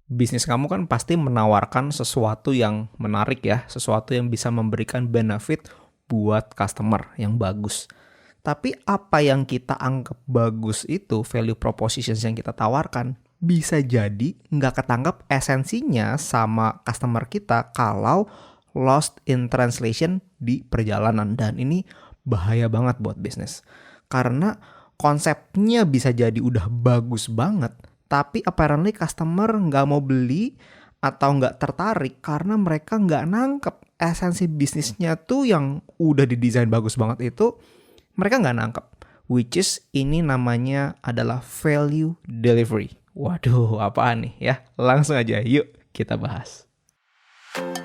Bisnis kamu kan pasti menawarkan sesuatu yang menarik ya, sesuatu yang bisa memberikan benefit buat customer yang bagus. Tapi apa yang kita anggap bagus itu, value propositions yang kita tawarkan, bisa jadi nggak ketangkap esensinya sama customer kita kalau lost in translation di perjalanan. Dan ini bahaya banget buat bisnis. Karena konsepnya bisa jadi udah bagus banget, tapi apparently customer nggak mau beli atau nggak tertarik karena mereka nggak nangkep esensi bisnisnya tuh yang udah didesain bagus banget itu, mereka nggak nangkep. Which is ini namanya adalah value delivery. Waduh, apaan nih ya? Langsung aja, yuk kita bahas.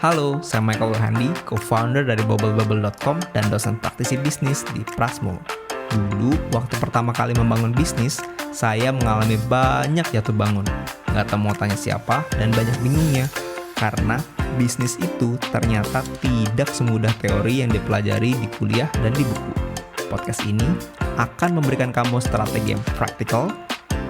Halo, saya Michael Handi, co-founder dari bubblebubble.com dan dosen praktisi bisnis di Prasmo. Dulu, waktu pertama kali membangun bisnis, saya mengalami banyak jatuh bangun. Gak tahu mau tanya siapa dan banyak bingungnya. Karena bisnis itu ternyata tidak semudah teori yang dipelajari di kuliah dan di buku. Podcast ini akan memberikan kamu strategi yang praktikal,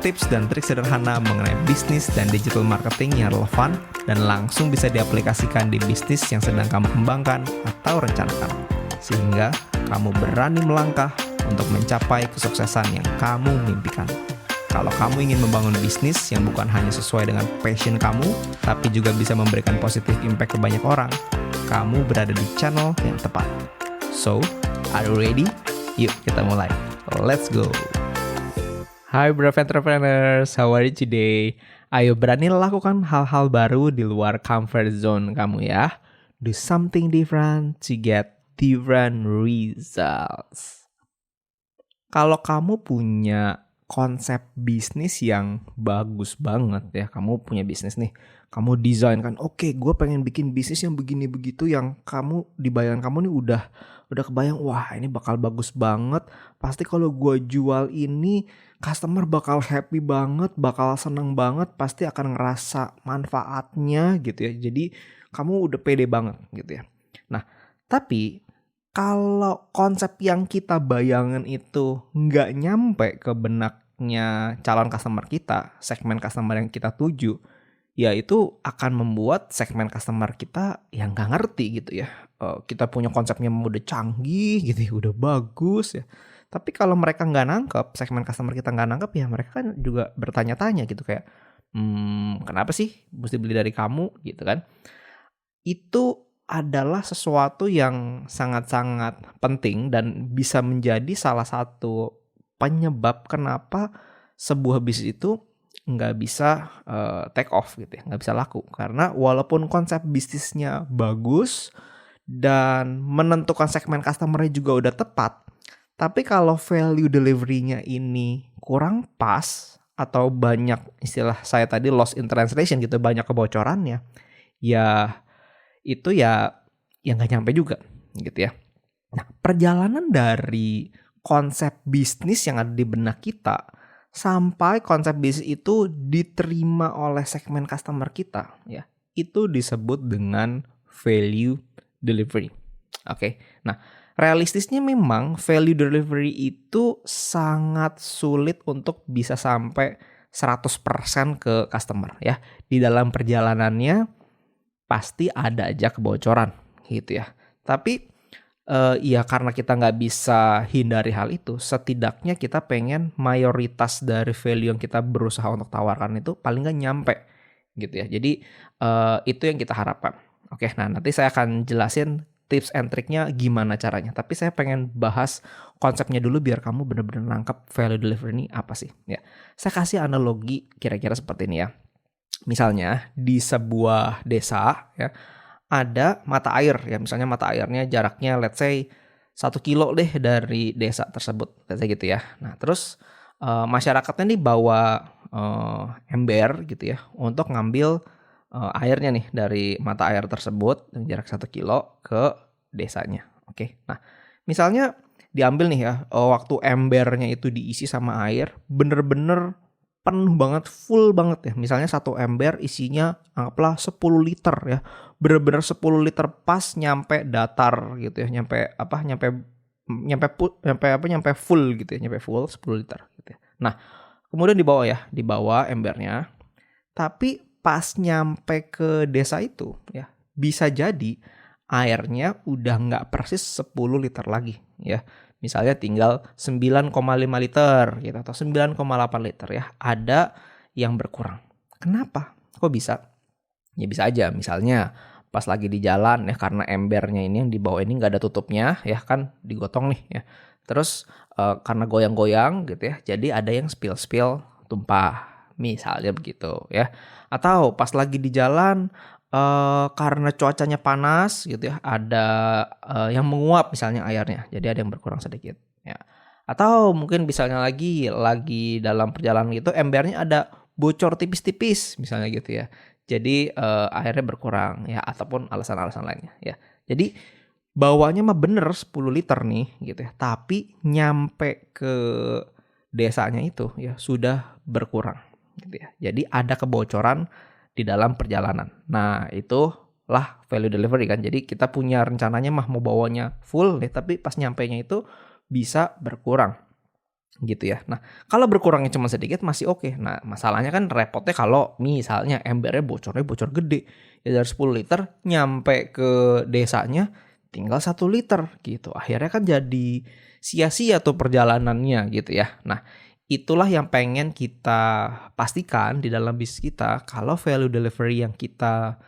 tips dan trik sederhana mengenai bisnis dan digital marketing yang relevan dan langsung bisa diaplikasikan di bisnis yang sedang kamu kembangkan atau rencanakan. Sehingga kamu berani melangkah untuk mencapai kesuksesan yang kamu mimpikan. Kalau kamu ingin membangun bisnis yang bukan hanya sesuai dengan passion kamu, tapi juga bisa memberikan positive impact ke banyak orang, kamu berada di channel yang tepat. So, are you ready? Yuk kita mulai. Let's go! Hai brave entrepreneurs, how are you today? Ayo berani lakukan hal-hal baru di luar comfort zone kamu ya. Do something different to get different results. Kalau kamu punya konsep bisnis yang bagus banget ya, kamu punya bisnis nih, kamu desain kan, oke, gue pengen bikin bisnis yang begini begitu, yang kamu di bayangan kamu nih udah kebayang, wah ini bakal bagus banget, pasti kalau gue jual ini customer bakal happy banget, bakal seneng banget, pasti akan ngerasa manfaatnya gitu ya. Jadi kamu udah pede banget gitu ya. Nah, tapi kalau konsep yang kita bayangin itu nggak nyampe ke benaknya calon customer kita, segmen customer yang kita tuju, ya itu akan membuat segmen customer kita yang nggak ngerti gitu ya. Kita punya konsepnya udah canggih gitu ya, udah bagus ya. Tapi kalau mereka nggak nangkep, segmen customer kita nggak nangkep, ya mereka kan juga bertanya-tanya gitu kayak, kenapa sih mesti beli dari kamu gitu kan. Itu adalah sesuatu yang sangat-sangat penting dan bisa menjadi salah satu penyebab kenapa sebuah bisnis itu nggak bisa take off gitu ya, nggak bisa laku. Karena walaupun konsep bisnisnya bagus dan menentukan segmen customer-nya juga udah tepat, tapi kalau value delivery-nya ini kurang pas atau banyak, istilah saya tadi lost in translation gitu, banyak kebocorannya, ya itu ya nggak nyampe juga gitu ya. Nah, perjalanan dari konsep bisnis yang ada di benak kita sampai konsep bisnis itu diterima oleh segmen customer kita ya, itu disebut dengan value delivery. Oke. Nah, realistisnya memang value delivery itu sangat sulit untuk bisa sampai 100% ke customer ya. Di dalam perjalanannya pasti ada aja kebocoran gitu ya. Tapi ya karena kita nggak bisa hindari hal itu, setidaknya kita pengen mayoritas dari value yang kita berusaha untuk tawarkan itu paling nggak nyampe gitu ya. Jadi itu yang kita harapkan. Oke, nah nanti saya akan jelasin tips and triknya gimana caranya. Tapi saya pengen bahas konsepnya dulu biar kamu benar-benar nangkep value delivery ini apa sih. Ya, saya kasih analogi kira-kira seperti ini ya. Misalnya di sebuah desa ya, ada mata air ya, misalnya mata airnya jaraknya let's say 1 kilo deh dari desa tersebut, let's say gitu ya. Nah terus masyarakatnya nih bawa ember gitu ya untuk ngambil airnya nih dari mata air tersebut yang jarak 1 kilo ke desanya. Oke, nah misalnya diambil nih ya, waktu embernya itu diisi sama air bener-bener penuh banget, full banget ya. Misalnya satu ember isinya anggaplah 10 liter ya. Bener-bener 10 liter pas nyampe datar gitu ya. Nyampe full gitu ya. Nyampe full 10 liter gitu ya. Nah, kemudian dibawa embernya. Tapi pas nyampe ke desa itu ya, bisa jadi airnya udah nggak persis 10 liter lagi ya. Misalnya tinggal 9,5 liter gitu atau 9,8 liter ya. Ada yang berkurang. Kenapa? Kok bisa? Ya bisa aja misalnya pas lagi di jalan ya, karena embernya ini yang dibawa ini nggak ada tutupnya ya kan, digotong nih ya. Terus karena goyang-goyang gitu ya, jadi ada yang spill tumpah misalnya begitu ya. Atau pas lagi di jalan karena cuacanya panas gitu ya, ada yang menguap misalnya airnya, jadi ada yang berkurang sedikit ya. Atau mungkin misalnya lagi dalam perjalanan gitu, embernya ada bocor tipis-tipis misalnya gitu ya. Jadi airnya berkurang ya, ataupun alasan-alasan lainnya ya. Jadi bawanya mah bener 10 liter nih gitu ya, tapi nyampe ke desanya itu ya sudah berkurang gitu ya. Jadi ada kebocoran di dalam perjalanan. Nah, itulah value delivery kan. Jadi kita punya rencananya mah mau bawanya full nih, tapi pas nyampainya itu bisa berkurang gitu ya. Nah, kalau berkurangnya cuma sedikit masih oke. Nah, masalahnya kan repotnya kalau misalnya embernya bocor gede. Ya dari 10 liter nyampe ke desanya tinggal 1 liter gitu. Akhirnya kan jadi sia-sia tuh perjalanannya gitu ya. Nah, itulah yang pengen kita pastikan di dalam bisnis kita, kalau value delivery yang kita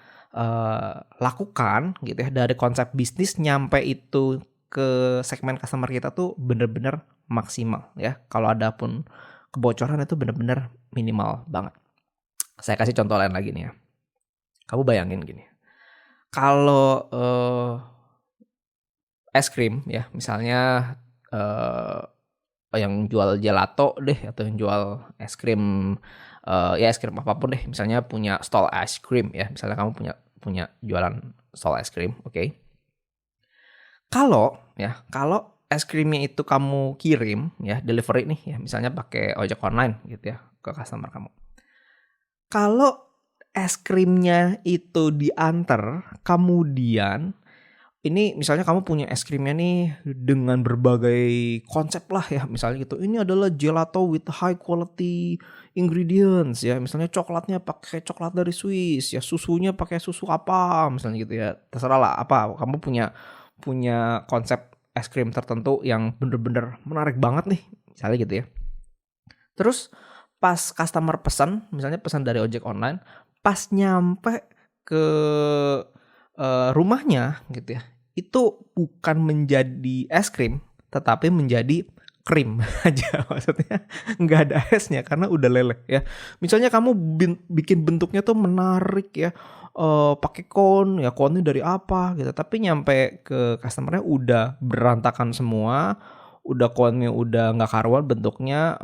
lakukan gitu ya, dari konsep bisnis nyampe itu ke segmen customer kita tuh bener-bener maksimal ya. Kalau ada pun kebocoran itu bener-bener minimal banget. Saya kasih contoh lain lagi nih ya. Kamu bayangin gini, kalau es krim ya, misalnya yang jual gelato deh, atau yang jual es krim ya es krim apapun deh, misalnya punya stall es krim ya, misalnya kamu punya jualan stall es krim, oke. Kalau es krimnya itu kamu kirim ya, delivery nih ya, misalnya pakai ojek online gitu ya ke customer kamu. Kalau es krimnya itu diantar, kemudian ini misalnya kamu punya es krimnya nih dengan berbagai konsep lah ya, misalnya gitu. Ini adalah gelato with high quality ingredients ya. Misalnya coklatnya pakai coklat dari Swiss ya, susunya pakai susu apa misalnya gitu ya. Terserah lah apa. Kamu punya konsep es krim tertentu yang bener-bener menarik banget nih, misalnya gitu ya. Terus pas customer pesan, misalnya pesan dari ojek online, pas nyampe ke rumahnya gitu ya, itu bukan menjadi es krim, tetapi menjadi krim aja, maksudnya nggak ada esnya karena udah leleh ya. Misalnya kamu bikin bentuknya tuh menarik ya, pakai kon ya, konnya dari apa gitu, tapi nyampe ke customernya udah berantakan semua, udah konnya udah nggak karuan bentuknya,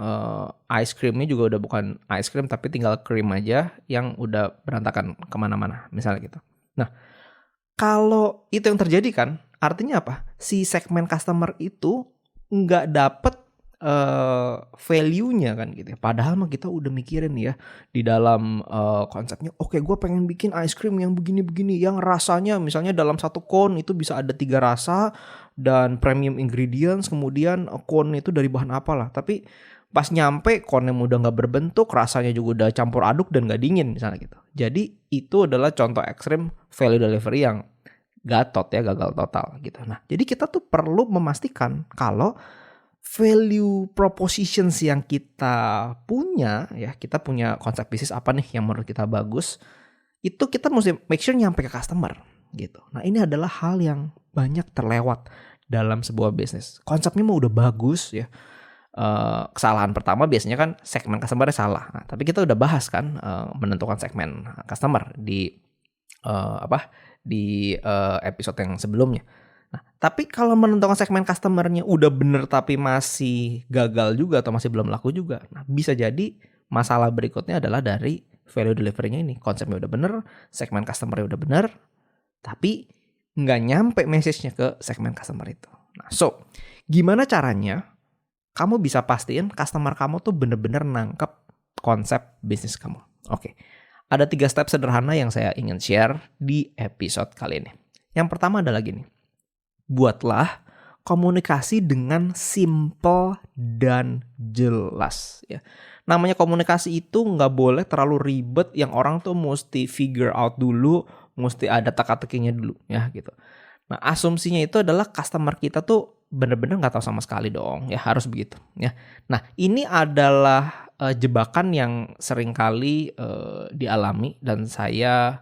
ice creamnya juga udah bukan ice cream tapi tinggal krim aja yang udah berantakan kemana-mana misalnya gitu. Nah, kalau itu yang terjadi kan, artinya apa? Si segmen customer itu nggak dapet value-nya kan gitu ya. Padahal mah kita udah mikirin ya di dalam konsepnya, oke, gue pengen bikin ice cream yang begini-begini, yang rasanya misalnya dalam satu cone itu bisa ada 3 rasa dan premium ingredients, kemudian cone itu dari bahan apalah. Tapi pas nyampe cone-nya udah nggak berbentuk, rasanya juga udah campur aduk dan nggak dingin misalnya gitu. Jadi itu adalah contoh ekstrim value delivery yang gatot ya, gagal total gitu. Nah, jadi kita tuh perlu memastikan kalau value propositions yang kita punya ya, kita punya konsep bisnis apa nih yang menurut kita bagus, itu kita mesti make sure nyampe ke customer gitu. Nah, ini adalah hal yang banyak terlewat dalam sebuah bisnis. Konsepnya mah udah bagus ya. Kesalahan pertama biasanya kan segmen customer-nya salah. Nah, tapi kita udah bahas kan menentukan segmen customer di episode yang sebelumnya. Nah, tapi kalau menentukan segmen customer-nya udah bener tapi masih gagal juga atau masih belum laku juga, nah bisa jadi masalah berikutnya adalah dari value delivery-nya ini. Konsepnya udah bener, segmen customer-nya udah bener, tapi nggak nyampe message-nya ke segmen customer itu. Nah, so gimana caranya kamu bisa pastiin customer kamu tuh bener-bener nangkep konsep bisnis kamu? Oke, ada 3 step sederhana yang saya ingin share di episode kali ini. Yang pertama adalah gini, buatlah komunikasi dengan simple dan jelas ya. Namanya komunikasi itu nggak boleh terlalu ribet yang orang tuh mesti figure out dulu, mesti ada teka-tekinya dulu ya gitu. Nah, asumsinya itu adalah customer kita tuh bener-bener nggak tahu sama sekali dong, ya harus begitu ya. Nah, ini adalah jebakan yang seringkali dialami dan saya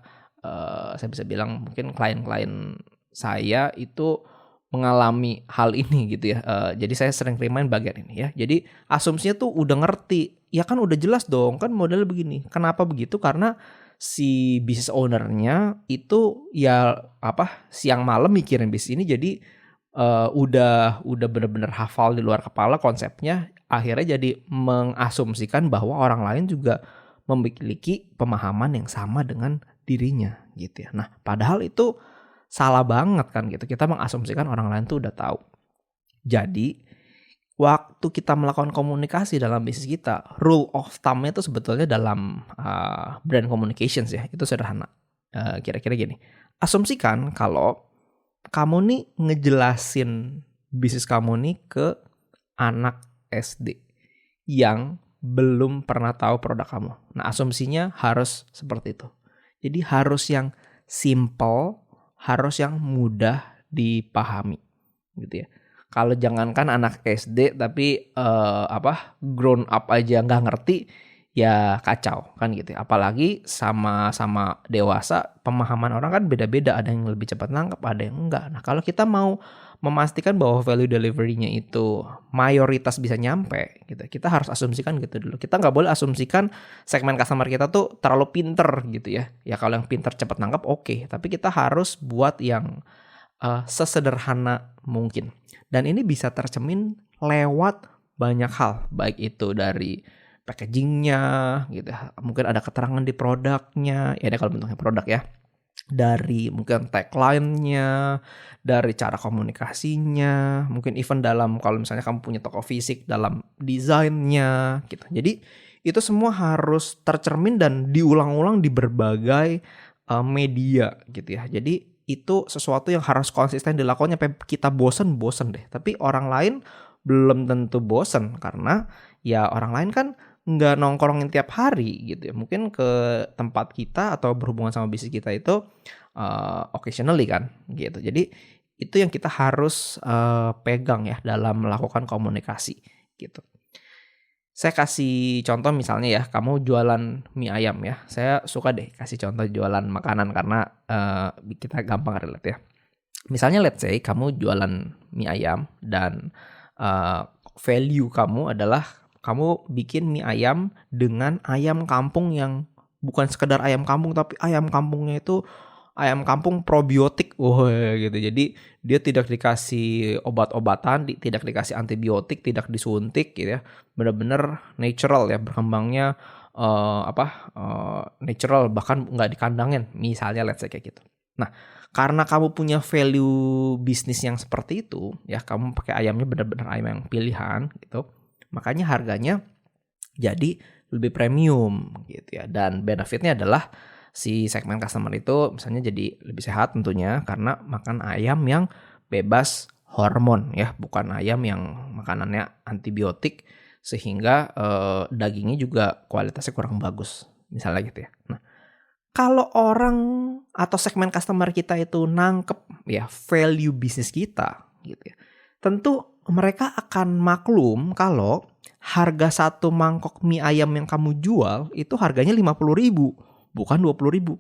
bisa bilang mungkin klien-klien saya itu mengalami hal ini gitu ya. Jadi saya sering remind bagian ini ya. Jadi asumsinya tuh udah ngerti, ya kan udah jelas dong kan model begini. Kenapa begitu? Karena si business owner-nya itu ya siang malam mikirin bisnis ini, jadi udah bener-bener hafal di luar kepala konsepnya, akhirnya jadi mengasumsikan bahwa orang lain juga memiliki pemahaman yang sama dengan dirinya gitu ya. Nah, padahal itu salah banget kan gitu. Kita mengasumsikan orang lain tuh udah tahu. Jadi waktu kita melakukan komunikasi dalam bisnis kita, rule of thumb-nya itu sebetulnya dalam brand communications ya, itu sederhana. Kira-kira gini, asumsikan kalau kamu nih ngejelasin bisnis kamu nih ke anak SD yang belum pernah tahu produk kamu. Nah, asumsinya harus seperti itu. Jadi harus yang simple, harus yang mudah dipahami gitu ya. Kalau jangankan anak SD tapi grown up aja nggak ngerti, ya kacau kan gitu ya. Apalagi sama dewasa, pemahaman orang kan beda-beda, ada yang lebih cepat nangkep, ada yang enggak. Nah, kalau kita mau memastikan bahwa value delivery-nya itu mayoritas bisa nyampe gitu, kita harus asumsikan gitu dulu. Kita nggak boleh asumsikan segmen customer kita tuh terlalu pinter gitu ya. Ya kalau yang pinter cepat nangkep oke, tapi kita harus buat yang sesederhana mungkin. Dan ini bisa tercermin lewat banyak hal, baik itu dari packagingnya gitu ya. Mungkin ada keterangan di produknya, ya kalau bentuknya produk ya. Dari mungkin tagline-nya, dari cara komunikasinya, mungkin even dalam kalau misalnya kamu punya toko fisik, dalam desainnya gitu. Jadi itu semua harus tercermin dan diulang-ulang di berbagai media gitu ya. Jadi itu sesuatu yang harus konsisten dilakukan sampai kita bosen deh. Tapi orang lain belum tentu bosen karena ya orang lain kan nggak nongkrongin tiap hari gitu ya. Mungkin ke tempat kita atau berhubungan sama bisnis kita itu occasionally kan gitu. Jadi itu yang kita harus pegang ya dalam melakukan komunikasi gitu. Saya kasih contoh misalnya ya, kamu jualan mie ayam ya. Saya suka deh kasih contoh jualan makanan karena kita gampang relate ya. Misalnya let's say kamu jualan mie ayam dan value kamu adalah kamu bikin mie ayam dengan ayam kampung yang bukan sekedar ayam kampung, tapi ayam kampungnya itu ayam kampung probiotik, gitu. Jadi dia tidak dikasih obat-obatan, tidak dikasih antibiotik, tidak disuntik, gitu ya. Benar-benar natural ya, berkembangnya natural, bahkan nggak dikandangin, misalnya let's say kayak gitu. Nah, karena kamu punya value bisnis yang seperti itu, ya kamu pakai ayamnya benar-benar ayam yang pilihan, gitu. Makanya harganya jadi lebih premium, gitu ya. Dan benefitnya adalah si segmen customer itu misalnya jadi lebih sehat tentunya karena makan ayam yang bebas hormon ya, bukan ayam yang makanannya antibiotik sehingga dagingnya juga kualitasnya kurang bagus misalnya gitu ya. Nah, kalau orang atau segmen customer kita itu nangkep ya value bisnis kita gitu ya, tentu mereka akan maklum kalau harga satu mangkok mie ayam yang kamu jual itu harganya 50.000 bukan 20.000.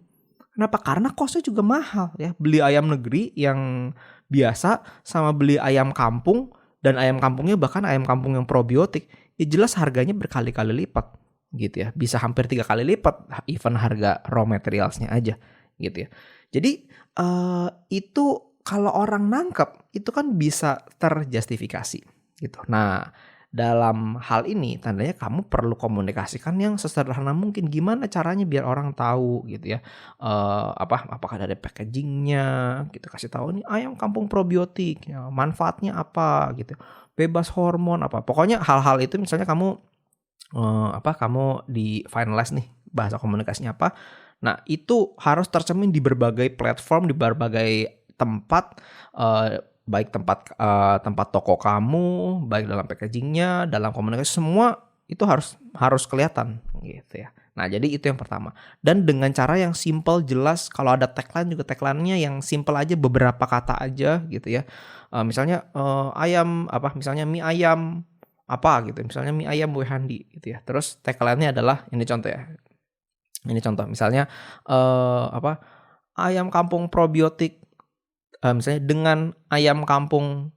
Kenapa? Karena kosnya juga mahal ya. Beli ayam negeri yang biasa sama beli ayam kampung, dan ayam kampungnya bahkan ayam kampung yang probiotik, ya jelas harganya berkali-kali lipat gitu ya. Bisa hampir 3 kali lipat even harga raw materialsnya aja gitu ya. Jadi itu kalau orang nangkep itu kan bisa terjustifikasi gitu. Nah, dalam hal ini tandanya kamu perlu komunikasikan yang sesederhana mungkin. Gimana caranya biar orang tahu gitu ya. Apakah dari packagingnya gitu, kasih tahu nih ayam kampung probiotik ya, manfaatnya apa gitu, bebas hormon apa. Pokoknya hal-hal itu misalnya kamu kamu di finalize nih bahasa komunikasinya apa. Nah, itu harus tercermin di berbagai platform, di berbagai tempat baik tempat toko kamu, baik dalam packagingnya, dalam komunikasi, semua itu harus kelihatan gitu ya. Nah, jadi itu yang pertama. Dan dengan cara yang simple, jelas. Kalau ada tagline juga tagline-nya yang simple aja, beberapa kata aja gitu ya. Misalnya misalnya mie ayam apa gitu. Misalnya mie ayam Bu Handi gitu ya. Terus tagline-nya adalah ini contoh ya. Ini contoh misalnya ayam kampung probiotik, misalnya dengan ayam kampung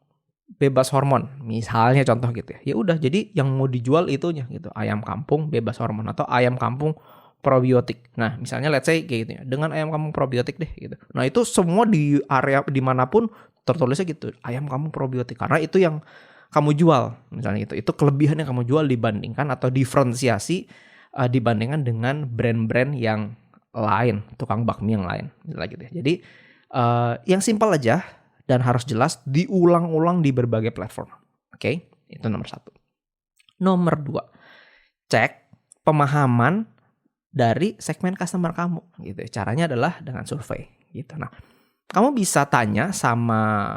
bebas hormon, misalnya contoh gitu ya. Ya udah, jadi yang mau dijual itunya gitu, ayam kampung bebas hormon atau ayam kampung probiotik. Nah, misalnya let's say kayak gitu ya, dengan ayam kampung probiotik deh gitu. Nah, itu semua di area dimanapun tertulisnya gitu, ayam kampung probiotik, karena itu yang kamu jual, misalnya gitu. Itu kelebihan yang kamu jual dibandingkan atau diferensiasi dibandingkan dengan brand-brand yang lain, tukang bakmi yang lain, misalnya gitu ya. Jadi yang simpel aja dan harus jelas, diulang-ulang di berbagai platform. Oke, itu nomor 1. Nomor 2, cek pemahaman dari segmen customer kamu gitu. Caranya adalah dengan survei gitu. Nah, kamu bisa tanya sama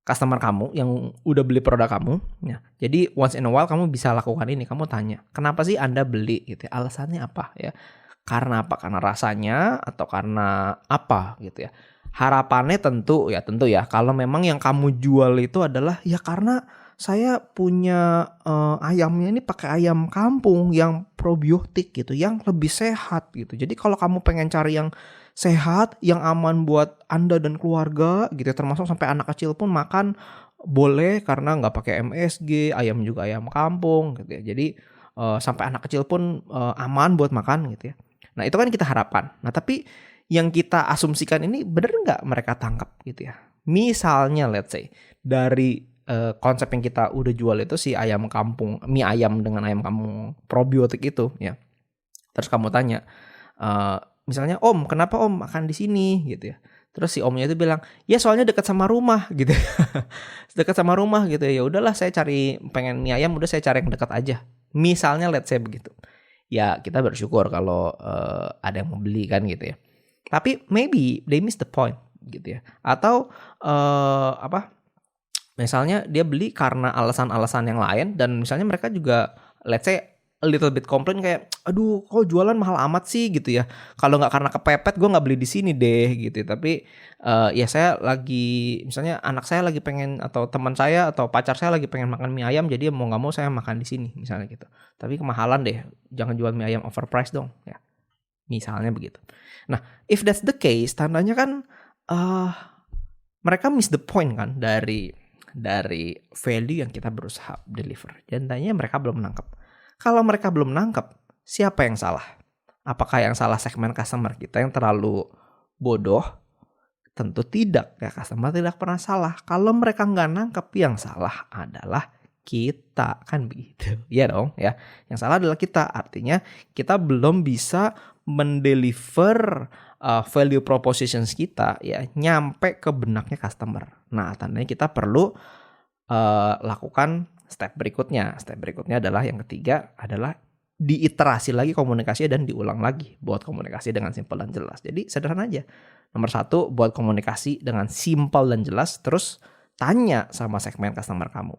customer kamu yang udah beli produk kamu ya. Jadi once in a while kamu bisa lakukan ini, kamu tanya, "Kenapa sih Anda beli?" gitu ya. Alasannya apa ya? Karena apa? Karena rasanya atau karena apa gitu ya. Harapannya tentu ya kalau memang yang kamu jual itu adalah ya karena saya punya ayamnya ini pakai ayam kampung yang probiotik gitu, yang lebih sehat gitu. Jadi kalau kamu pengen cari yang sehat, yang aman buat Anda dan keluarga gitu ya, termasuk sampai anak kecil pun makan boleh karena nggak pakai MSG, ayam juga ayam kampung gitu ya. Jadi sampai anak kecil pun aman buat makan gitu ya. Nah, itu kan kita harapkan. Nah, tapi yang kita asumsikan ini benar nggak mereka tangkap gitu ya. Misalnya let's say dari konsep yang kita udah jual itu si ayam kampung, mie ayam dengan ayam kampung probiotik itu ya. Terus kamu tanya, misalnya, "Om, kenapa Om makan di sini?" gitu ya. Terus si omnya itu bilang, "Ya soalnya dekat sama rumah," gitu. Dekat sama rumah gitu ya. Ya udahlah, saya cari pengen mie ayam, udah saya cari yang dekat aja. Misalnya let's say begitu. Ya kita bersyukur kalau ada yang mau beli kan gitu ya. Tapi maybe they miss the point gitu ya. Atau misalnya dia beli karena alasan-alasan yang lain, dan misalnya mereka juga let's say a little bit complain kayak, "Aduh, kok jualan mahal amat sih," gitu ya. "Kalau nggak karena kepepet gue nggak beli di sini deh," gitu. Tapi ya saya lagi, misalnya anak saya lagi pengen atau teman saya atau pacar saya lagi pengen makan mie ayam, jadi mau nggak mau saya makan di sini, misalnya gitu. Tapi kemahalan deh, jangan jual mie ayam overpriced dong, ya. Misalnya begitu. Nah, if that's the case, tandanya kan mereka miss the point kan dari value yang kita berusaha deliver. Dan tanya mereka belum nangkep. Kalau mereka belum nangkep, siapa yang salah? Apakah yang salah segmen customer kita yang terlalu bodoh? Tentu tidak. Ya, customer tidak pernah salah. Kalau mereka nggak nangkep, yang salah adalah kita, kan begitu. Ya dong, ya. Yang salah adalah kita. Artinya kita belum bisa mendeliver value propositions kita ya nyampe ke benaknya customer. Nah, tandanya kita perlu lakukan step berikutnya. Step berikutnya adalah yang ketiga adalah diiterasi lagi komunikasinya dan diulang lagi. Buat komunikasi dengan simpel dan jelas. Jadi sederhana aja. Nomor 1, buat komunikasi dengan simpel dan jelas. Terus tanya sama segmen customer kamu.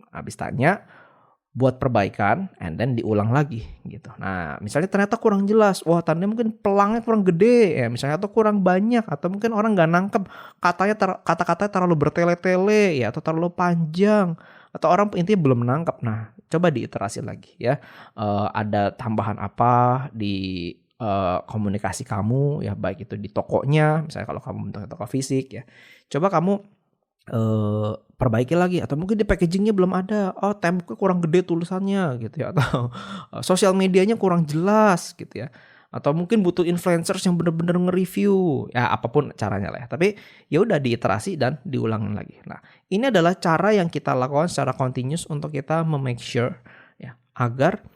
Habis tanya, buat perbaikan, and then diulang lagi gitu. Nah, misalnya ternyata kurang jelas, wah tandanya mungkin pelangnya kurang gede ya, misalnya, atau kurang banyak, atau mungkin orang nggak nangkep kata-katanya terlalu bertele-tele ya, atau terlalu panjang, atau orang intinya belum nangkep. Nah, coba diiterasi lagi ya. Ada tambahan apa di komunikasi kamu ya, baik itu di tokonya, misalnya kalau kamu bentuknya toko fisik ya, coba kamu perbaiki lagi, atau mungkin di packagingnya belum ada, temboknya kurang gede tulisannya gitu ya, atau sosial medianya kurang jelas gitu ya, atau mungkin butuh influencers yang benar-benar nge-review ya, apapun caranya lah ya. Tapi ya udah diiterasi dan diulangin lagi. Nah, ini adalah cara yang kita lakukan secara continuous untuk kita make sure ya agar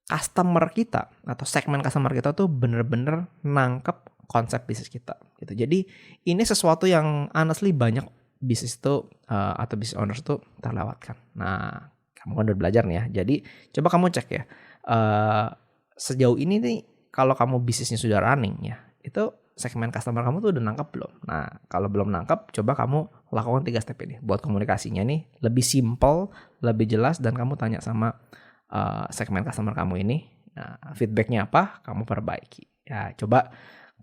customer kita atau segmen customer kita tuh benar-benar nangkep konsep bisnis kita gitu. Jadi ini sesuatu yang honestly banyak bisnis itu atau business owners itu terlewatkan. Nah, kamu kan udah belajar nih ya. Jadi coba kamu cek ya. Sejauh ini nih kalau kamu bisnisnya sudah running ya, itu segmen customer kamu tuh udah nangkep belum? Nah, kalau belum nangkep, coba kamu lakukan 3 step ini. Buat komunikasinya nih lebih simple, lebih jelas, dan kamu tanya sama segmen customer kamu ini. Nah, feedbacknya apa? Kamu perbaiki. Ya, coba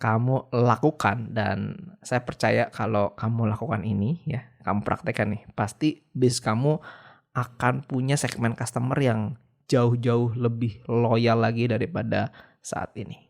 kamu lakukan, dan saya percaya kalau kamu lakukan ini ya, kamu praktekkan nih, pasti bisnis kamu akan punya segmen customer yang jauh-jauh lebih loyal lagi daripada saat ini.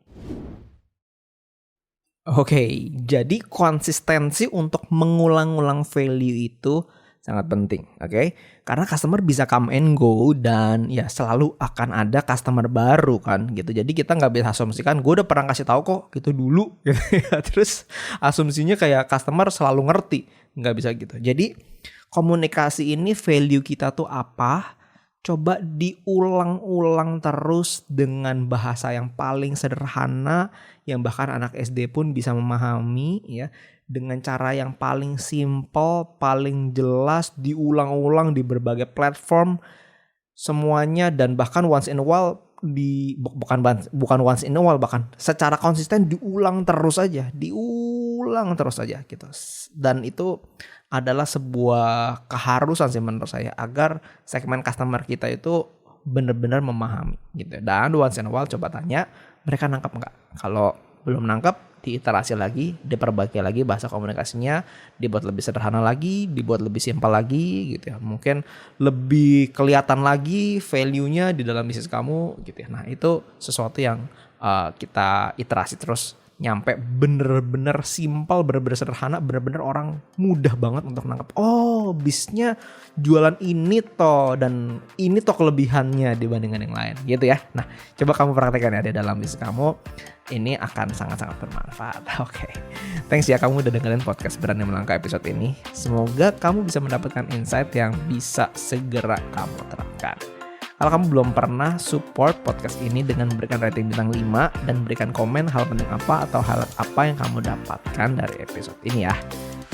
Oke, jadi konsistensi untuk mengulang-ulang value itu sangat penting, oke? Karena customer bisa come and go, dan ya selalu akan ada customer baru kan gitu. Jadi kita nggak bisa asumsikan gue udah pernah kasih tahu kok gitu dulu gitu ya. Terus asumsinya kayak customer selalu ngerti, nggak bisa gitu. Jadi komunikasi ini value kita tuh apa? Coba diulang-ulang terus dengan bahasa yang paling sederhana, yang bahkan anak SD pun bisa memahami ya, dengan cara yang paling simple, paling jelas, diulang-ulang di berbagai platform semuanya, dan bahkan once in a while bukan once in a while, bahkan secara konsisten diulang terus aja gitu. Dan itu adalah sebuah keharusan sih menurut saya, agar segmen customer kita itu benar-benar memahami gitu. Dan once in a while coba tanya mereka nangkap nggak. Kalau belum nangkap, diiterasi lagi, diperbaiki lagi bahasa komunikasinya, dibuat lebih sederhana lagi, dibuat lebih simpel lagi gitu ya. Mungkin lebih kelihatan lagi value-nya di dalam bisnis kamu gitu ya. Nah, itu sesuatu yang kita iterasi terus, nyampe bener-bener simpel, bener-bener sederhana, bener-bener orang mudah banget untuk nangkep. Oh, bisnisnya jualan ini toh, dan ini toh kelebihannya dibandingkan yang lain gitu ya. Nah, coba kamu praktekkan ya di dalam bisnis kamu. Ini akan sangat-sangat bermanfaat. Oke. Thanks ya kamu udah dengerin podcast Berani Melangkah episode ini. Semoga kamu bisa mendapatkan insight yang bisa segera kamu terapkan. Kalau kamu belum pernah support podcast ini dengan memberikan rating bintang 5 dan berikan komen hal penting apa atau hal apa yang kamu dapatkan dari episode ini ya.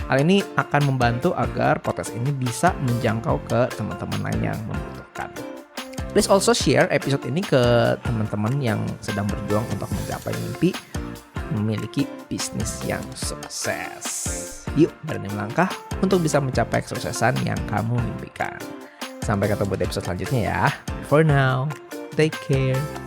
Hal ini akan membantu agar podcast ini bisa menjangkau ke teman-teman lain yang membutuhkan. Please also share episode ini ke teman-teman yang sedang berjuang untuk mencapai mimpi memiliki bisnis yang sukses. Yuk berani melangkah untuk bisa mencapai kesuksesan yang kamu mimpikan. Sampai ketemu di episode selanjutnya ya. For now, take care.